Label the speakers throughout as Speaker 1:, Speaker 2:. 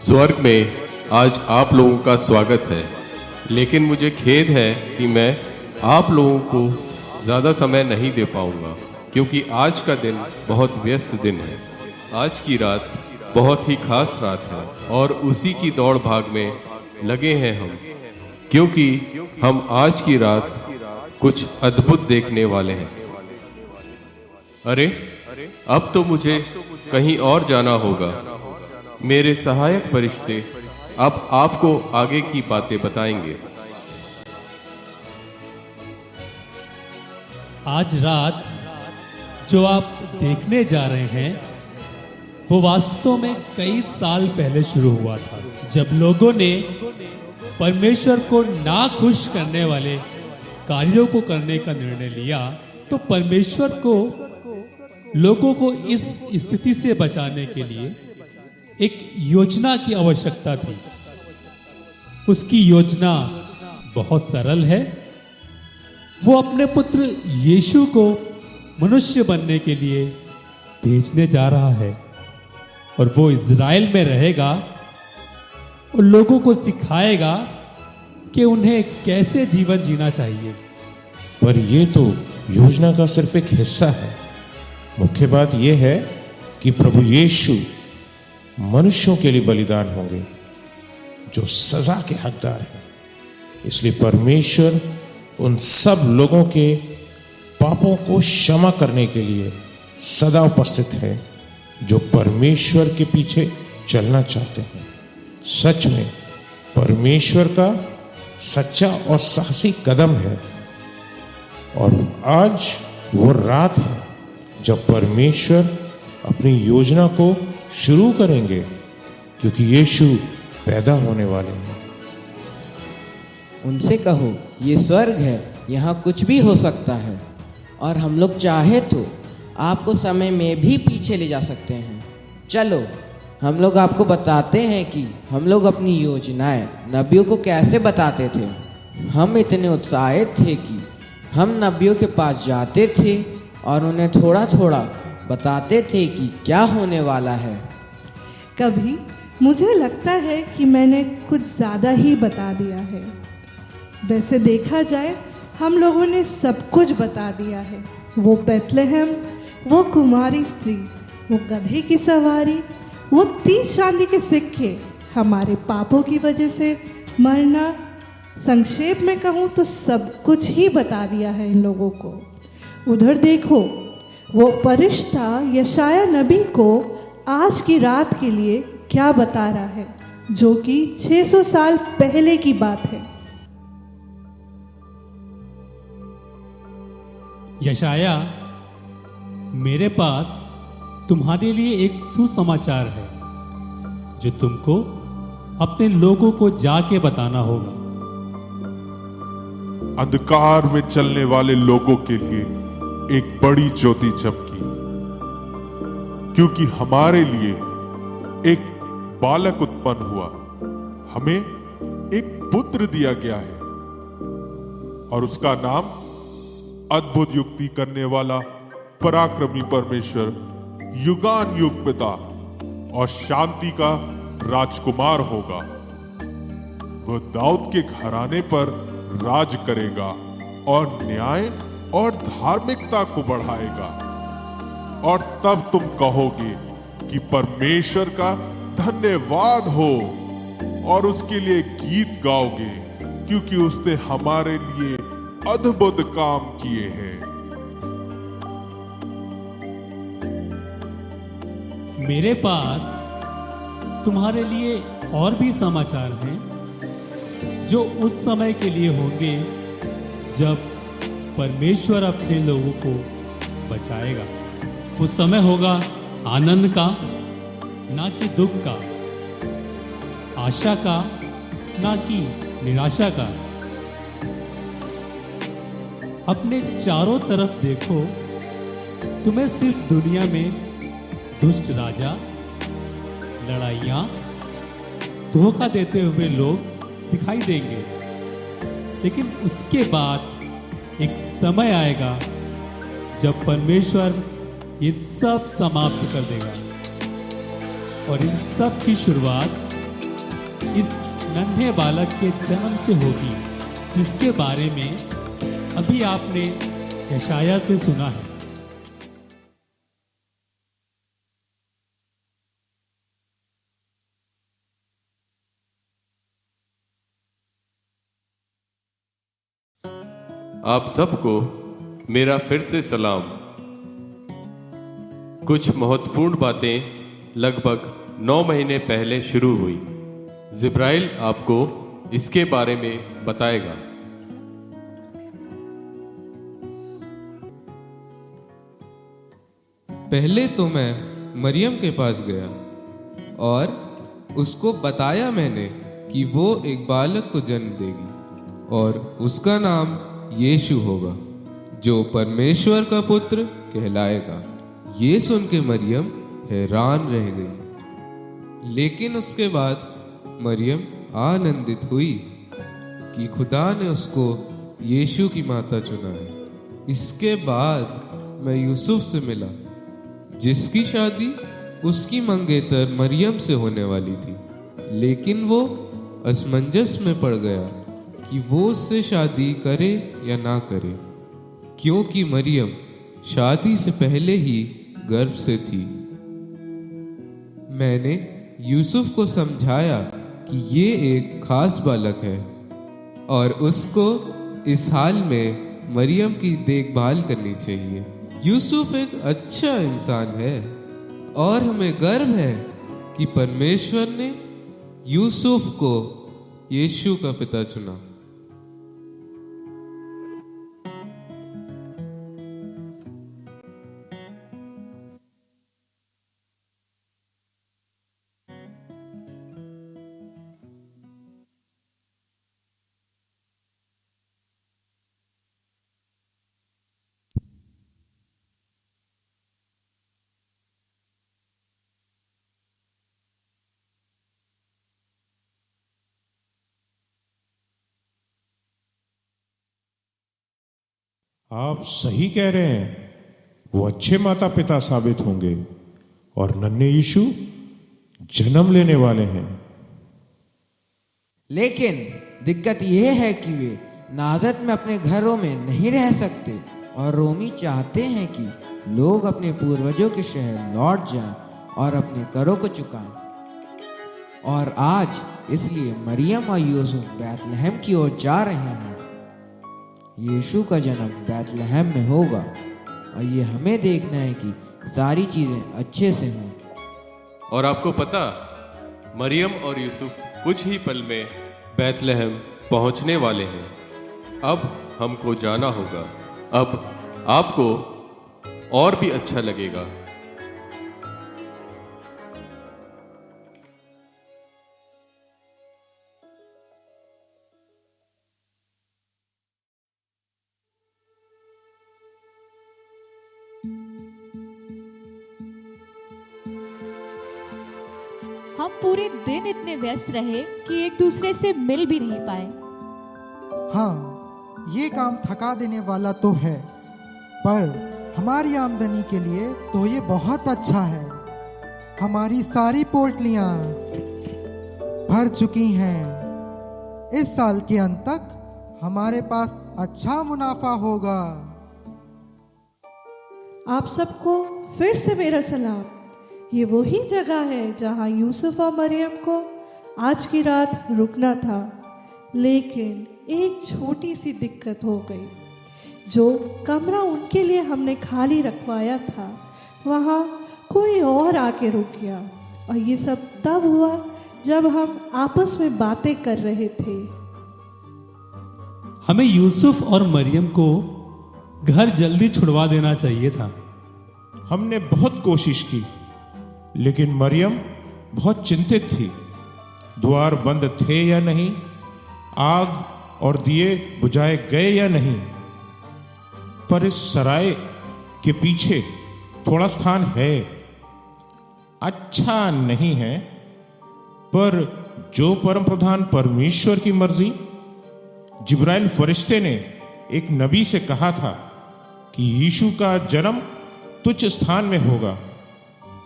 Speaker 1: स्वर्ग में आज आप लोगों का स्वागत है, लेकिन मुझे खेद है कि मैं आप लोगों को ज़्यादा समय नहीं दे पाऊंगा, क्योंकि आज का दिन बहुत व्यस्त दिन है। आज की रात बहुत ही खास रात है और उसी की दौड़ भाग में लगे हैं हम, क्योंकि हम आज की रात कुछ अद्भुत देखने वाले हैं। अरे अब तो मुझे कहीं और जाना होगा। मेरे सहायक फरिश्ते अब आपको आगे की बातें बताएंगे।
Speaker 2: आज रात जो आप देखने जा रहे हैं वो वास्तव में कई साल पहले शुरू हुआ था, जब लोगों ने परमेश्वर को नाखुश करने वाले कार्यों को करने का निर्णय लिया। तो परमेश्वर को लोगों को इस स्थिति से बचाने के लिए एक योजना की आवश्यकता थी। उसकी योजना बहुत सरल है। वो अपने पुत्र यीशु को मनुष्य बनने के लिए भेजने जा रहा है और वो इज़राइल में रहेगा और लोगों को सिखाएगा कि उन्हें कैसे जीवन जीना चाहिए।
Speaker 3: पर ये तो योजना का सिर्फ एक हिस्सा है। मुख्य बात यह है कि प्रभु यीशु मनुष्यों के लिए बलिदान होंगे जो सजा के हकदार हैं। इसलिए परमेश्वर उन सब लोगों के पापों को क्षमा करने के लिए सदा उपस्थित है जो परमेश्वर के पीछे चलना चाहते हैं। सच में परमेश्वर का सच्चा और साहसी कदम है। और आज वो रात है जब परमेश्वर अपनी योजना को शुरू करेंगे, क्योंकि यीशु पैदा होने वाले हैं।
Speaker 4: उनसे कहो, ये स्वर्ग है, यहाँ कुछ भी हो सकता है और हम लोग चाहे तो आपको समय में भी पीछे ले जा सकते हैं। चलो हम लोग आपको बताते हैं कि हम लोग अपनी योजनाएं नबियों को कैसे बताते थे। हम इतने उत्साहित थे कि हम नबियों के पास जाते थे और उन्हें थोड़ा थोड़ा बताते थे कि क्या होने वाला है।
Speaker 5: कभी मुझे लगता है कि मैंने कुछ ज़्यादा ही बता दिया है। वैसे देखा जाए हम लोगों ने सब कुछ बता दिया है। वो बैतलहम, वो कुमारी स्त्री, वो गधे की सवारी, वो 30 चांदी के सिक्के, हमारे पापों की वजह से मरना। संक्षेप में कहूँ तो सब कुछ ही बता दिया है इन लोगों को। उधर देखो, वो फरिश्ता यशाया नबी को आज की रात के लिए क्या बता रहा है, जो कि 600 साल पहले की बात है।
Speaker 2: यशाया, मेरे पास तुम्हारे लिए एक सुसमाचार है जो तुमको अपने लोगों को जाके बताना होगा।
Speaker 6: अंधकार में चलने वाले लोगों के लिए एक बड़ी ज्योति चमकी, क्योंकि हमारे लिए एक बालक उत्पन्न हुआ, हमें एक पुत्र दिया गया है और उसका नाम अद्भुत युक्ति करने वाला, पराक्रमी परमेश्वर, युगान युग पिता और शांति का राजकुमार होगा। वह दाऊद के घराने पर राज करेगा और न्याय और धार्मिकता को बढ़ाएगा। और तब तुम कहोगे कि परमेश्वर का धन्यवाद हो और उसके लिए गीत गाओगे, क्योंकि उसने हमारे लिए अद्भुत काम किए हैं।
Speaker 2: मेरे पास तुम्हारे लिए और भी समाचार हैं जो उस समय के लिए होंगे जब परमेश्वर अपने लोगों को बचाएगा। उस समय होगा आनंद का, ना कि दुख का, आशा का, ना कि निराशा का। अपने चारों तरफ देखो, तुम्हें सिर्फ दुनिया में दुष्ट राजा, लड़ाइयाँ, धोखा देते हुए लोग दिखाई देंगे, लेकिन उसके बाद एक समय आएगा जब परमेश्वर ये सब समाप्त कर देगा और इन सब की शुरुआत इस नन्हे बालक के जन्म से होगी, जिसके बारे में अभी आपने यशाया से सुना है।
Speaker 1: आप सबको मेरा फिर से सलाम। कुछ महत्वपूर्ण बातें लगभग 9 महीने पहले शुरू हुई। जिब्राइल आपको इसके बारे में बताएगा।
Speaker 7: पहले तो मैं मरियम के पास गया और उसको बताया मैंने कि वो एक बालक को जन्म देगी और उसका नाम यीशु होगा, जो परमेश्वर का पुत्र कहलाएगा। ये सुन के मरियम हैरान रह गई। लेकिन उसके बाद मरियम आनंदित हुई कि खुदा ने उसको यीशु की माता चुना है। इसके बाद मैं यूसुफ से मिला, जिसकी शादी उसकी मंगेतर मरियम से होने वाली थी। लेकिन वो असमंजस में पड़ गया कि वो उससे शादी करे या ना करे, क्योंकि मरियम शादी से पहले ही गर्भ से थी। मैंने यूसुफ को समझाया कि ये एक खास बालक है और उसको इस हाल में मरियम की देखभाल करनी चाहिए। यूसुफ एक अच्छा इंसान है और हमें गर्व है कि परमेश्वर ने यूसुफ को यीशु का पिता चुना।
Speaker 3: आप सही कह रहे हैं, वो अच्छे माता पिता साबित होंगे और नन्हे यीशु जन्म लेने वाले हैं।
Speaker 4: लेकिन दिक्कत यह है कि वे नाजरत में अपने घरों में नहीं रह सकते और रोमी चाहते हैं कि लोग अपने पूर्वजों के शहर लौट जाएं और अपने करों को चुकाएं। और आज इसलिए मरियम और यूसुफ बैतलहम की ओर जा रहे हैं। यीशु का जन्म बैतलहम में होगा और ये हमें देखना है कि सारी चीजें अच्छे से हों।
Speaker 1: और आपको पता, मरियम और यूसुफ कुछ ही पल में बैतलहम पहुंचने वाले हैं। अब हमको जाना होगा। अब आपको और भी अच्छा लगेगा।
Speaker 8: हम पूरे दिन इतने व्यस्त रहे कि एक दूसरे से मिल भी नहीं पाए।
Speaker 9: हाँ, ये काम थका देने वाला तो है, पर हमारी आमदनी के लिए तो ये बहुत अच्छा है। हमारी सारी पोटलियाँ भर चुकी हैं। इस साल के अंत तक हमारे पास अच्छा मुनाफा होगा।
Speaker 5: आप सबको फिर से मेरा सलाम। ये वही जगह है जहाँ यूसुफ और मरियम को आज की रात रुकना था। लेकिन एक छोटी सी दिक्कत हो गई। जो कमरा उनके लिए हमने खाली रखवाया था, वहाँ कोई और आके रुक गया। और ये सब तब हुआ जब हम आपस में बातें कर रहे थे।
Speaker 2: हमें यूसुफ और मरियम को घर जल्दी छुड़वा देना चाहिए था।
Speaker 3: हमने बहुत कोशिश की, लेकिन मरियम बहुत चिंतित थी। द्वार बंद थे या नहीं, आग और दिए बुझाए गए या नहीं। पर इस सराय के पीछे थोड़ा स्थान है। अच्छा नहीं है, पर जो परम प्रधान परमेश्वर की मर्जी, जिब्राइल फरिश्ते ने एक नबी से कहा था कि यीशु का जन्म तुच्छ स्थान में होगा,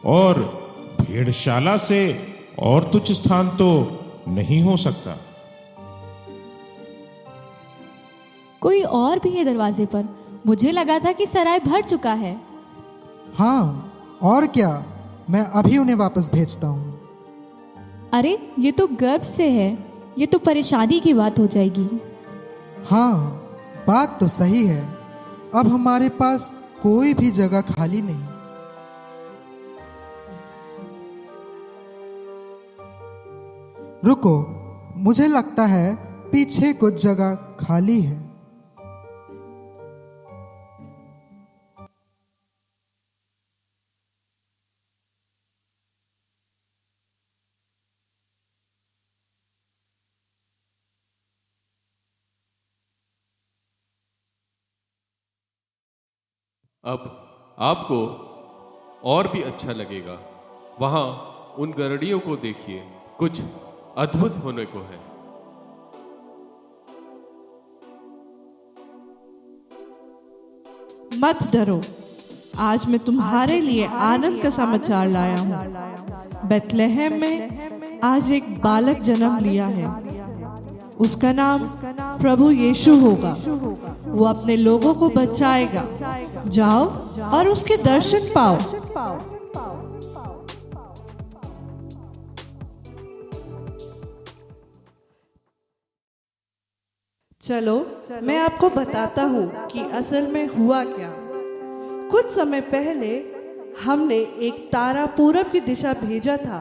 Speaker 3: और भेड़शाला से और तुच्छ स्थान तो नहीं हो सकता।
Speaker 8: कोई और भी है दरवाजे पर। मुझे लगा था कि सराय भर चुका है।
Speaker 9: हाँ, और क्या, मैं अभी उन्हें वापस भेजता हूँ।
Speaker 8: अरे ये तो गर्भ से है, ये तो परेशानी की बात हो जाएगी।
Speaker 9: हाँ, बात तो सही है। अब हमारे पास कोई भी जगह खाली नहीं। रुको, मुझे लगता है पीछे कुछ जगह खाली है।
Speaker 1: अब आपको और भी अच्छा लगेगा। वहां उन गरड़ियों को देखिए, कुछ अद्भुत होने को है।
Speaker 10: मत डरो, आज मैं तुम्हारे लिए आनंद का समाचार लाया हूँ। बेथलेहम में आज एक बालक जन्म लिया है। उसका नाम प्रभु यीशु होगा। वो अपने लोगों को बचाएगा। जाओ और उसके दर्शन पाओ। चलो मैं आपको बताता हूँ कि असल में हुआ क्या। कुछ समय पहले हमने एक तारा पूरब की दिशा भेजा था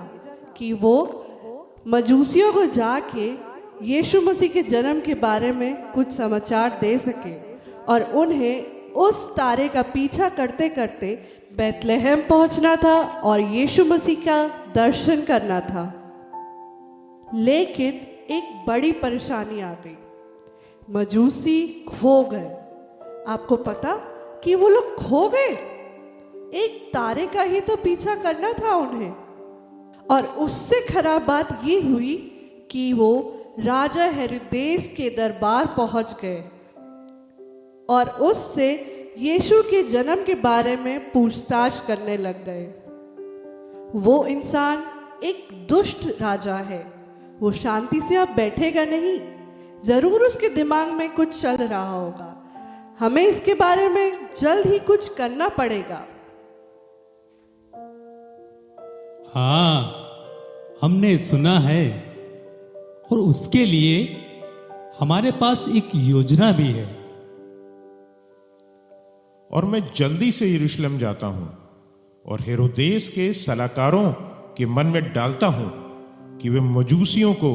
Speaker 10: कि वो मजूसियों को जाके यीशु मसीह के जन्म के बारे में कुछ समाचार दे सके और उन्हें उस तारे का पीछा करते करते बेथलेहम पहुंचना था और यीशु मसीह का दर्शन करना था। लेकिन एक बड़ी परेशानी आ गई। मजूसी खो गए। आपको पता कि वो लोग खो गए? एक तारे का ही तो पीछा करना था उन्हें। और उससे खराब बात ये हुई कि वो राजा हेरोदेस के दरबार पहुंच गए और उससे यीशु के जन्म के बारे में पूछताछ करने लग गए। वो इंसान एक दुष्ट राजा है। वो शांति से अब बैठेगा नहीं। जरूर उसके दिमाग में कुछ चल रहा होगा। हमें इसके बारे में जल्द ही कुछ करना पड़ेगा।
Speaker 2: हाँ, हमने सुना है और उसके लिए हमारे पास एक योजना भी है।
Speaker 3: और मैं जल्दी से यरूशलेम जाता हूं और हेरोदेस के सलाहकारों के मन में डालता हूं कि वे मजूसियों को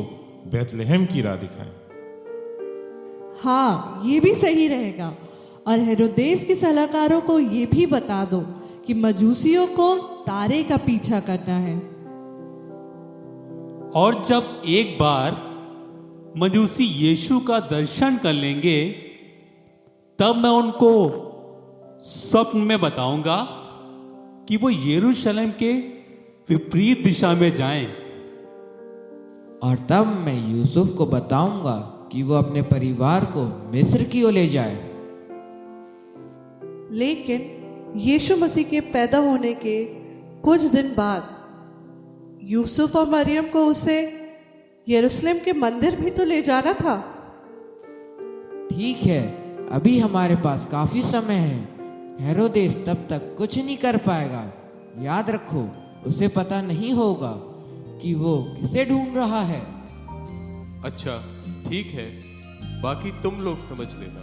Speaker 3: बेथलेहम की राह दिखाएं।
Speaker 10: हाँ, ये भी सही रहेगा। और हेरोदेस के सलाहकारों को ये भी बता दो कि मजूसियों को तारे का पीछा करना है।
Speaker 2: और जब एक बार मजूसी यीशु का दर्शन कर लेंगे, तब मैं उनको स्वप्न में बताऊंगा कि वो यरूशलेम के विपरीत दिशा में जाएं।
Speaker 4: और तब मैं यूसुफ को बताऊंगा कि वो अपने परिवार को मिस्र की ओर ले जाए।
Speaker 10: लेकिन यीशु मसीह के पैदा होने के कुछ दिन बाद यूसुफ और मरियम को उसे यरूशलेम के मंदिर भी तो ले जाना था।
Speaker 4: ठीक है, अभी हमारे पास काफी समय है। हेरोदेस तब तक कुछ नहीं कर पाएगा। याद रखो, उसे पता नहीं होगा कि वो किसे ढूंढ रहा है।
Speaker 1: अच्छा, ठीक है, बाकी तुम लोग समझ लेना।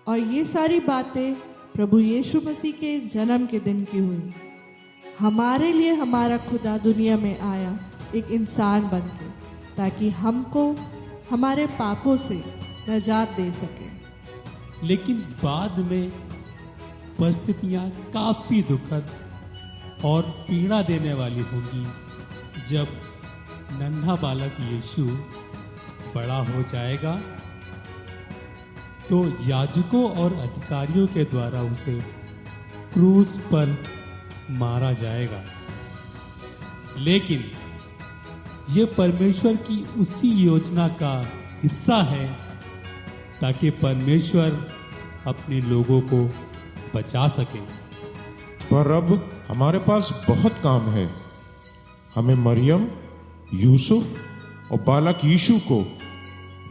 Speaker 5: और ये सारी बातें प्रभु यीशु मसीह के जन्म के दिन की हुई। हमारे लिए हमारा खुदा दुनिया में आया एक इंसान बनके, ताकि हमको हमारे पापों से नजात दे सके।
Speaker 2: लेकिन बाद में परिस्थितियां काफी दुखद और पीड़ा देने वाली होंगी जब नन्हा बालक यीशु बड़ा हो जाएगा तो याजकों और अधिकारियों के द्वारा उसे क्रूस पर मारा जाएगा। लेकिन ये परमेश्वर की उसी योजना का हिस्सा है ताकि परमेश्वर अपने लोगों को बचा सके।
Speaker 3: पर अब हमारे पास बहुत काम है। हमें मरियम, यूसुफ और बालक यीशु को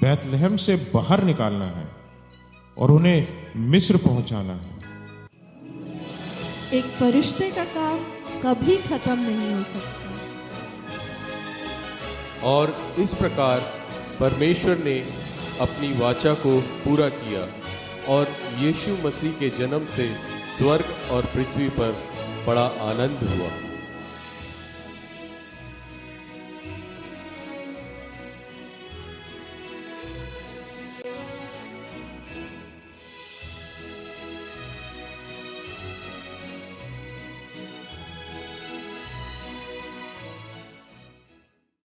Speaker 3: बैतलहम से बाहर निकालना है और उन्हें मिस्र पहुंचाना है।
Speaker 5: एक फरिश्ते का काम कभी खत्म नहीं हो सकता।
Speaker 1: और इस प्रकार परमेश्वर ने अपनी वाचा को पूरा किया और यीशु मसीह के जन्म से स्वर्ग और पृथ्वी पर बड़ा आनंद हुआ।